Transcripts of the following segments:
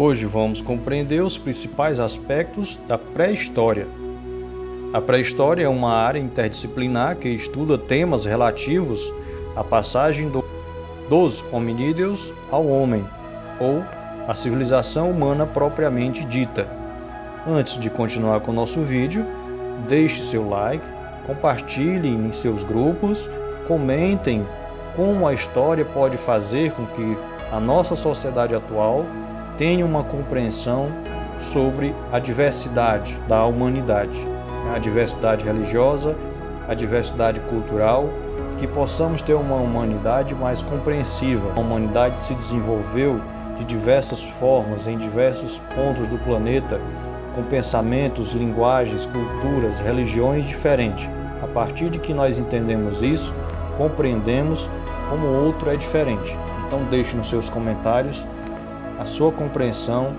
Hoje vamos compreender os principais aspectos da pré-história. A pré-história é uma área interdisciplinar que estuda temas relativos à passagem dos hominídeos ao homem, ou a civilização humana propriamente dita. Antes de continuar com o nosso vídeo, deixe seu like, compartilhem em seus grupos, comentem como a história pode fazer com que a nossa sociedade atual tenha uma compreensão sobre a diversidade da humanidade, a diversidade religiosa, a diversidade cultural, que possamos ter uma humanidade mais compreensiva. A humanidade se desenvolveu de diversas formas, em diversos pontos do planeta, com pensamentos, linguagens, culturas, religiões diferentes. A partir de que nós entendemos isso, compreendemos como o outro é diferente. Então deixe nos seus comentários a sua compreensão,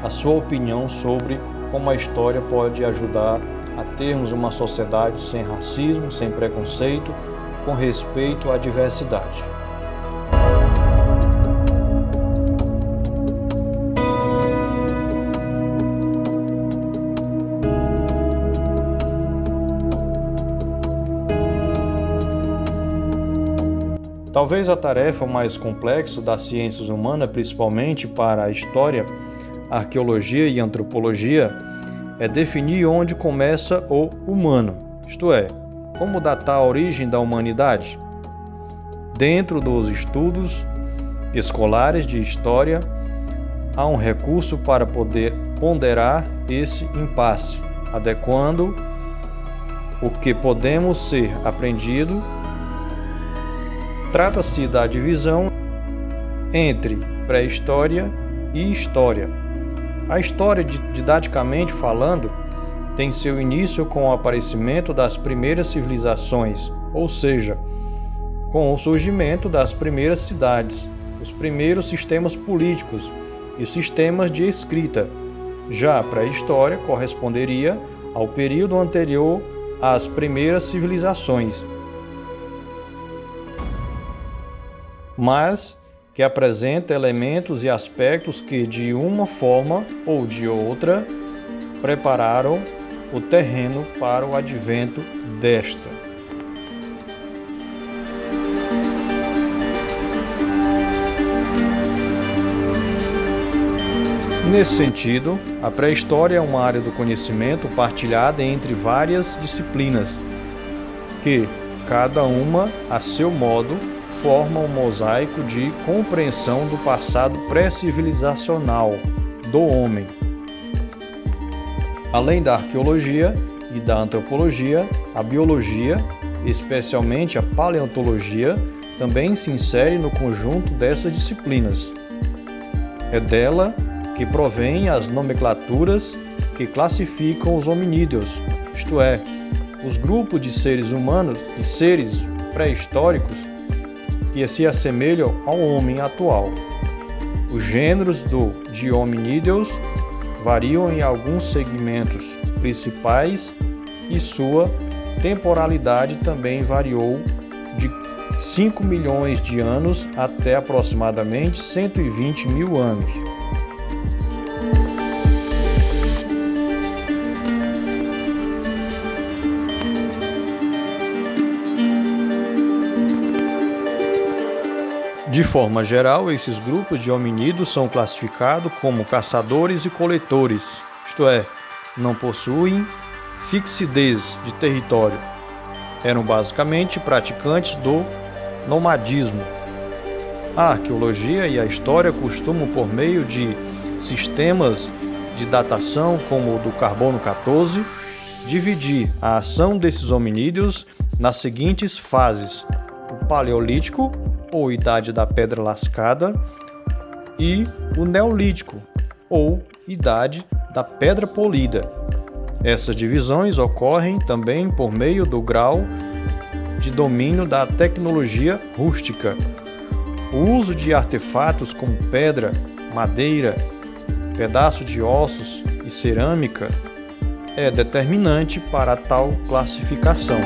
a sua opinião sobre como a história pode ajudar a termos uma sociedade sem racismo, sem preconceito, com respeito à diversidade. Talvez a tarefa mais complexa das ciências humanas, principalmente para a história, arqueologia e antropologia, é definir onde começa o humano, isto é, como datar a origem da humanidade. Dentro dos estudos escolares de história, há um recurso para poder ponderar esse impasse, adequando o que podemos ser aprendido. Trata-se da divisão entre pré-história e história. A história, didaticamente falando, tem seu início com o aparecimento das primeiras civilizações, ou seja, com o surgimento das primeiras cidades, os primeiros sistemas políticos e sistemas de escrita. Já a pré-história corresponderia ao período anterior às primeiras civilizações, mas que apresenta elementos e aspectos que, de uma forma ou de outra, prepararam o terreno para o advento desta. Nesse sentido, a pré-história é uma área do conhecimento partilhada entre várias disciplinas, que, cada uma, a seu modo, forma um mosaico de compreensão do passado pré-civilizacional do homem. Além da arqueologia e da antropologia, a biologia, especialmente a paleontologia, também se insere no conjunto dessas disciplinas. É dela que provém as nomenclaturas que classificam os hominídeos, isto é, os grupos de seres humanos e seres pré-históricos que se assemelham ao homem atual. Os gêneros de hominídeos variam em alguns segmentos principais e sua temporalidade também variou de 5 milhões de anos até aproximadamente 120 mil anos. De forma geral, esses grupos de hominídeos são classificados como caçadores e coletores, isto é, não possuem fixidez de território. Eram basicamente praticantes do nomadismo. A arqueologia e a história costumam, por meio de sistemas de datação como o do carbono 14, dividir a ação desses hominídeos nas seguintes fases: o Paleolítico, ou Idade da Pedra Lascada, e o Neolítico, ou Idade da Pedra Polida. Essas divisões ocorrem também por meio do grau de domínio da tecnologia rústica. O uso de artefatos como pedra, madeira, pedaços de ossos e cerâmica é determinante para tal classificação.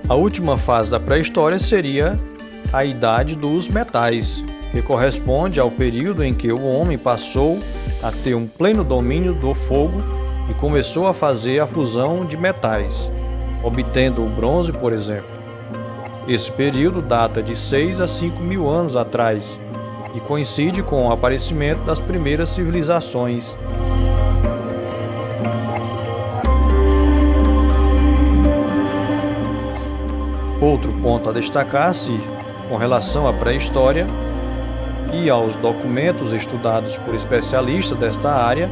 A última fase da pré-história seria a Idade dos Metais, que corresponde ao período em que o homem passou a ter um pleno domínio do fogo e começou a fazer a fusão de metais, obtendo o bronze, por exemplo. Esse período data de 6 a 5 mil anos atrás e coincide com o aparecimento das primeiras civilizações. Outro ponto a destacar-se com relação à pré-história e aos documentos estudados por especialistas desta área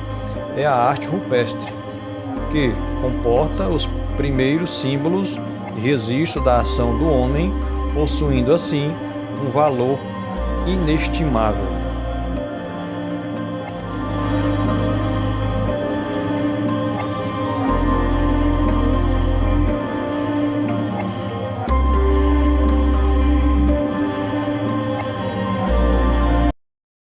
é a arte rupestre, que comporta os primeiros símbolos e registros da ação do homem, possuindo assim um valor inestimável.